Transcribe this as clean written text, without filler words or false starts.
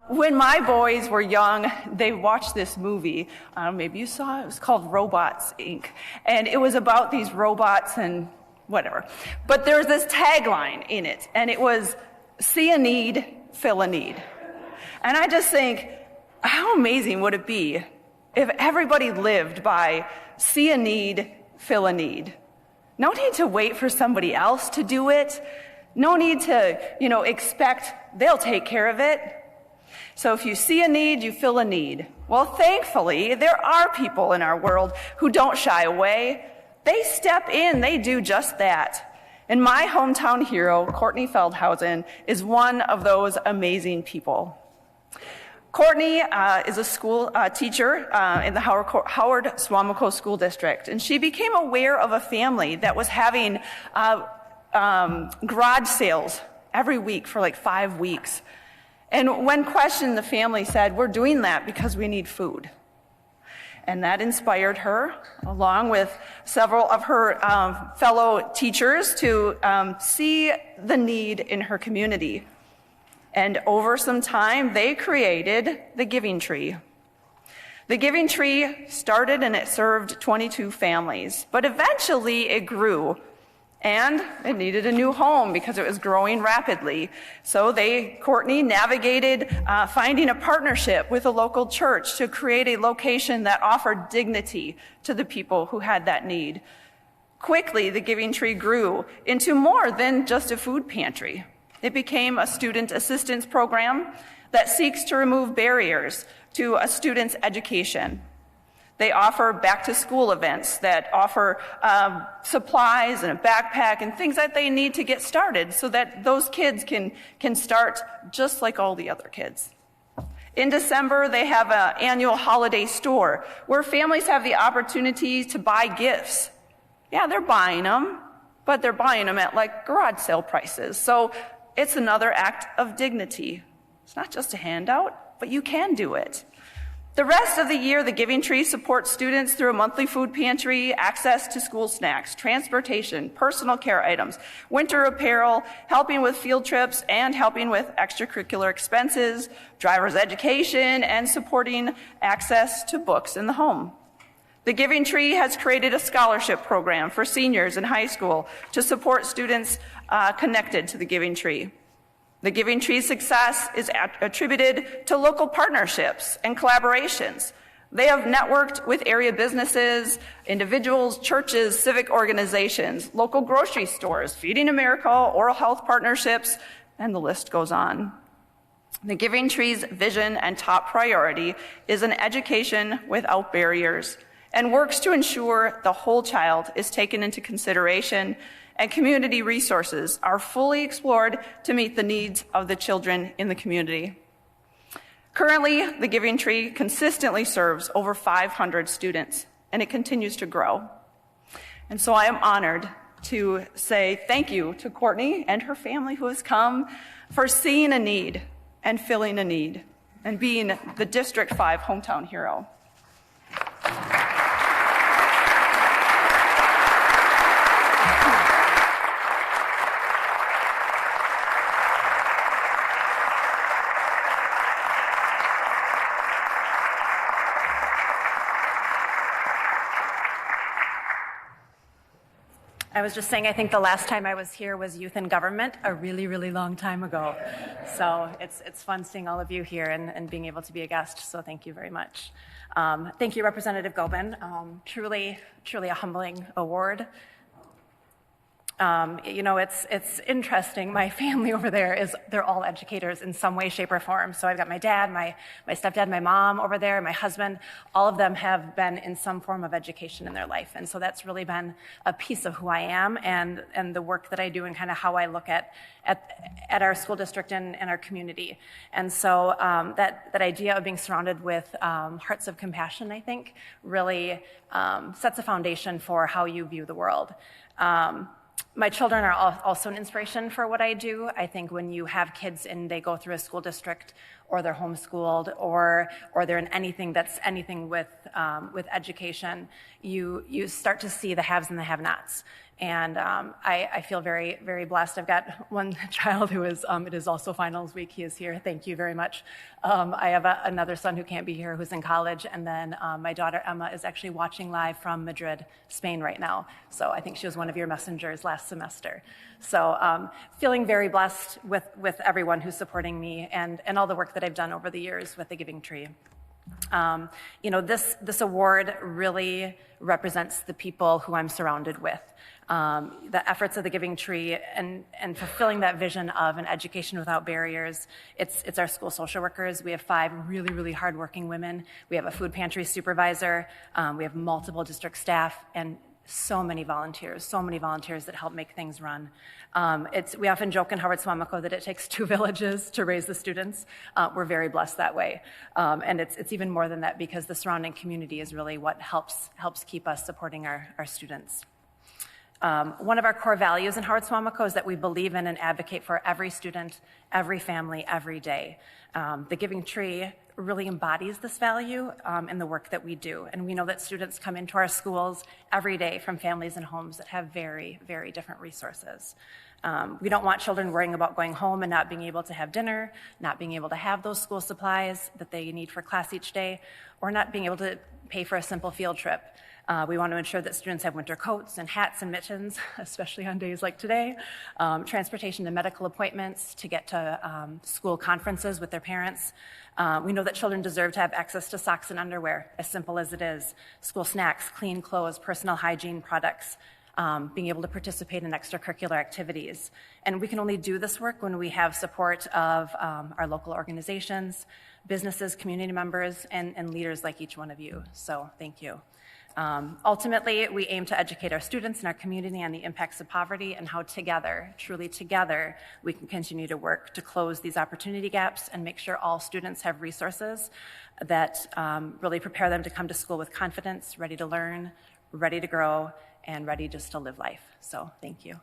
When my boys were young, they watched this movie. Maybe you saw it. It was called Robots, Inc. And it was about these robots and whatever. But there was this tagline in it, and it was, see a need, fill a need. And I just think, how amazing would it be if everybody lived by see a need, fill a need? No need to wait for somebody else to do it. No need to, expect they'll take care of it. So if you see a need, you fill a need. Well, thankfully, there are people in our world who don't shy away. They step in, they do just that. And my hometown hero, Kourtney Feldhausen, is one of those amazing people. Kourtney is a school teacher in the Howard Suamico School District, and she became aware of a family that was having garage sales every week for like 5 weeks. And when questioned, the family said, we're doing that because we need food. And that inspired her, along with several of her fellow teachers, to see the need in her community. And over some time, they created the Giving Tree. The Giving Tree started and it served 22 families, but eventually it grew. And it needed a new home because it was growing rapidly. So Kourtney navigated finding a partnership with a local church to create a location that offered dignity to the people who had that need. Quickly, the Giving Tree grew into more than just a food pantry. It became a student assistance program that seeks to remove barriers to a student's education. They offer back-to-school events that offer supplies and a backpack and things that they need to get started so that those kids can start just like all the other kids. In December, they have an annual holiday store where families have the opportunity to buy gifts. Yeah, they're buying them, but they're buying them at like garage sale prices. So it's another act of dignity. It's not just a handout, but you can do it. The rest of the year, the Giving Tree supports students through a monthly food pantry, access to school snacks, transportation, personal care items, winter apparel, helping with field trips, and helping with extracurricular expenses, driver's education, and supporting access to books in the home. The Giving Tree has created a scholarship program for seniors in high school to support students connected to the Giving Tree. The Giving Tree's success is attributed to local partnerships and collaborations. They have networked with area businesses, individuals, churches, civic organizations, local grocery stores, Feeding America, oral health partnerships, and the list goes on. The Giving Tree's vision and top priority is an education without barriers and works to ensure the whole child is taken into consideration and community resources are fully explored to meet the needs of the children in the community. Currently, the Giving Tree consistently serves over 500 students, and it continues to grow. And so I am honored to say thank you to Kourtney and her family who has come for seeing a need and filling a need and being the District 5 hometown hero. I was just saying, I think the last time I was here was youth in government, a really, really long time ago. So it's fun seeing all of you here and being able to be a guest, so thank you very much. Thank you, Representative Goeben. Truly a humbling award. It's interesting. My family over there they're all educators in some way, shape, or form. So I've got my dad, my stepdad, my mom over there, my husband. All of them have been in some form of education in their life. And so that's really been a piece of who I am and the work that I do and kind of how I look at our school district and our community. And so that idea of being surrounded with hearts of compassion, I think, really sets a foundation for how you view the world. My children are also an inspiration for what I do. I think when you have kids and they go through a school district or they're homeschooled or they're in anything that's anything with education, you start to see the haves and the have-nots. And I feel very, very blessed. I've got one child who is, it is also finals week. He is here. Thank you very much. I have another son who can't be here who's in college. And then my daughter Emma is actually watching live from Madrid, Spain right now. So I think she was one of your messengers last semester. So feeling very blessed with everyone who's supporting me and all the work that I've done over the years with the Giving Tree. This award really represents the people who I'm surrounded with. The efforts of the Giving Tree and fulfilling that vision of an education without barriers. It's our school social workers. We have 5 really, really hardworking women. We have a food pantry supervisor. We have multiple district staff and so many volunteers that help make things run. We often joke in Howard Swamico that it takes 2 villages to raise the students. We're very blessed that way. And it's even more than that because the surrounding community is really what helps keep us supporting our students. One of our core values in Howard Swamico is that we believe in and advocate for every student, every family, every day. The Giving Tree really embodies this value in the work that we do. And we know that students come into our schools every day from families and homes that have very, very different resources. We don't want children worrying about going home and not being able to have dinner, not being able to have those school supplies that they need for class each day, or not being able to pay for a simple field trip. We want to ensure that students have winter coats and hats and mittens, especially on days like today, transportation to medical appointments, to get to school conferences with their parents. We know that children deserve to have access to socks and underwear, as simple as it is, school snacks, clean clothes, personal hygiene products, being able to participate in extracurricular activities. And we can only do this work when we have support of our local organizations, businesses, community members, and leaders like each one of you. So thank you. Ultimately, we aim to educate our students and our community on the impacts of poverty and how together, truly together, we can continue to work to close these opportunity gaps and make sure all students have resources that really prepare them to come to school with confidence, ready to learn, ready to grow, and ready just to live life. So thank you.